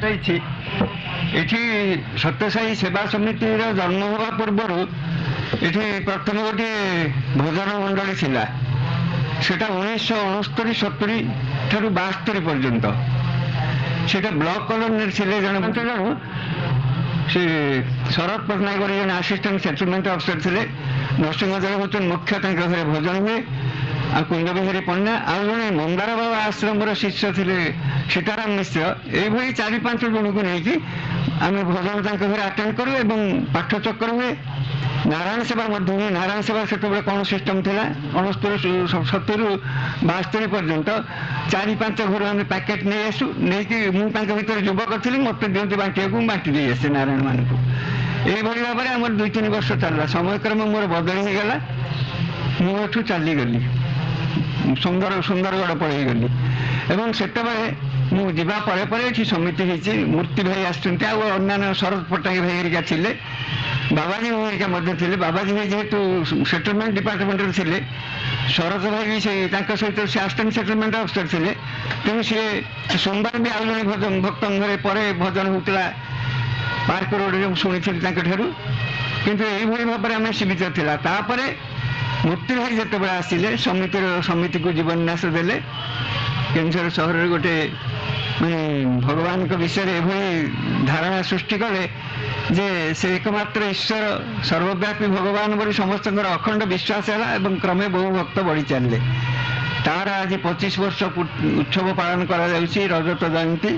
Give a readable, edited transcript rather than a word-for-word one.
ରହିଛି ଏଠି ସତ୍ୟସାଇ ସେବା ସମିତିର ଜନ୍ମ ହେବା ପୂର୍ବରୁ ଏଠି ପ୍ରଥମେ ଗୋଟିଏ ଭଜନ ମଣ୍ଡଳୀ ଥିଲା। ସେଟା 1969-70 ଠାରୁ 72 ପର୍ଯ୍ୟନ୍ତ ସେଟା ବ୍ଲକ କଲୋନୀରେ ଥିଲେ ଜଣେ ସେ ଶରତ ପଟ୍ଟନାୟକ ବୋଲି ଜଣେ ଆସିଷ୍ଟାଣ୍ଟ ସେଟଲମେଣ୍ଟ ଅଫିସର ଥିଲେ। ନରସିଂହଦେବ ହେଉଛନ୍ତି ମୁଖ୍ୟ, ତାଙ୍କ ଘରେ ଭଜନ ହୁଏ। ଆଉ କୁଞ୍ଜବିହାରୀ ପଣ୍ଡା ଆଉ ଜଣେ ମନ୍ଦାର ବାବା ଆଶ୍ରମର ଶିଷ୍ୟ ଥିଲେ ସୀତାରାମ ମିଶ୍ର। ଏଇଭଳି 4-5 ଜଣଙ୍କୁ ନେଇକି ଆମେ ଭଜନ ତାଙ୍କ ଘରେ ଆଟେଣ୍ଡ କରୁ ଏବଂ ପାଠଚକ୍ର ହୁଏ। ନାରାୟଣ ସେବା ମଧ୍ୟ ହୁଏ। ନାରାୟଣ ସେବା ସେତେବେଳେ କ'ଣ ସିଷ୍ଟମ୍ ଥିଲା, 69-70-72 ପର୍ଯ୍ୟନ୍ତ 4-5 ଘରୁ ଆମେ ପ୍ୟାକେଟ୍ ନେଇ ଆସୁ। ନେଇକି ମୁଁ ତାଙ୍କ ଭିତରେ ଯୁବକ ଥିଲି, ମୋତେ ଦିଅନ୍ତି ବାଣ୍ଟିବାକୁ, ମୁଁ ବାଣ୍ଟି ଦେଇ ଆସେ ନାରାୟଣ ମାନଙ୍କୁ। ଏଇଭଳି ଭାବରେ ଆମର 2-3 ବର୍ଷ ଚାଲିଲା। ସମୟକ୍ରମେ ମୋର ବଦଳି ହେଇଗଲା। ମୁଁ ଏଠୁ ଚାଲିଗଲି, ସୁନ୍ଦରଗଡ଼ ପଳେଇଗଲି। ଏବଂ ସେତେବେଳେ ମୁଁ ଯିବା ପରେ ପରେ ଏଠି ସମିତି ହେଇଛି। ମୂର୍ତ୍ତି ଭାଇ ଆସିଛନ୍ତି, ଆଉ ଅନ୍ୟାନ୍ୟ ଶରତ ପଟ୍ଟନାୟକ ଭାଇ ହେରିକା ଥିଲେ, ବାବାଜୀ ଭାଇ ହେରିକା ମଧ୍ୟ ଥିଲେ। ବାବାଜୀ ଭାଇ ଯେହେତୁ ସେଟଲମେଣ୍ଟ ଡିପାର୍ଟମେଣ୍ଟରେ ଥିଲେ, ଶରତ ଭାଇ ବି ତାଙ୍କ ସହିତ ସେ ଆସିଷ୍ଟାଣ୍ଟ ସେଟଲମେଣ୍ଟ ଅଫିସର ଥିଲେ। ତେଣୁ ସିଏ ସୋମବାର ବି ଆଉ ଜଣେ ଭକ୍ତଙ୍କ ଘରେ ପରେ ଭଜନ ହେଉଥିଲା ପାର୍କ ରୋଡ଼ରେ, ମୁଁ ଶୁଣିଥିଲି ତାଙ୍କଠାରୁ। କିନ୍ତୁ ଏଇଭଳି ଭାବରେ ଆମେ ସୀମିତ ଥିଲା। ତାପରେ ମୂର୍ତ୍ତି ଭାଇ ଯେତେବେଳେ ଆସିଲେ ସମିତିକୁ ଜୀବନ୍ୟାସ ଦେଲେ, କେନ୍ଦୁଝର ସହରରେ ଗୋଟେ ମାନେ ଭଗବାନଙ୍କ ବିଷୟରେ ଏଭଳି ଧାରଣା ସୃଷ୍ଟି କଲେ ଯେ ସେ ଏକମାତ୍ର ଈଶ୍ୱର, ସର୍ବବ୍ୟାପୀ ଭଗବାନ ବୋଲି ସମସ୍ତଙ୍କର ଅଖଣ୍ଡ ବିଶ୍ୱାସ ହେଲା ଏବଂ କ୍ରମେ ବହୁ ଭକ୍ତ ବଢ଼ି ଚାଲିଲେ। ତାର ଆଜି 25 ବର୍ଷ ଉତ୍ସବ ପାଳନ କରାଯାଉଛି, ରଜତ ଜୟନ୍ତୀ।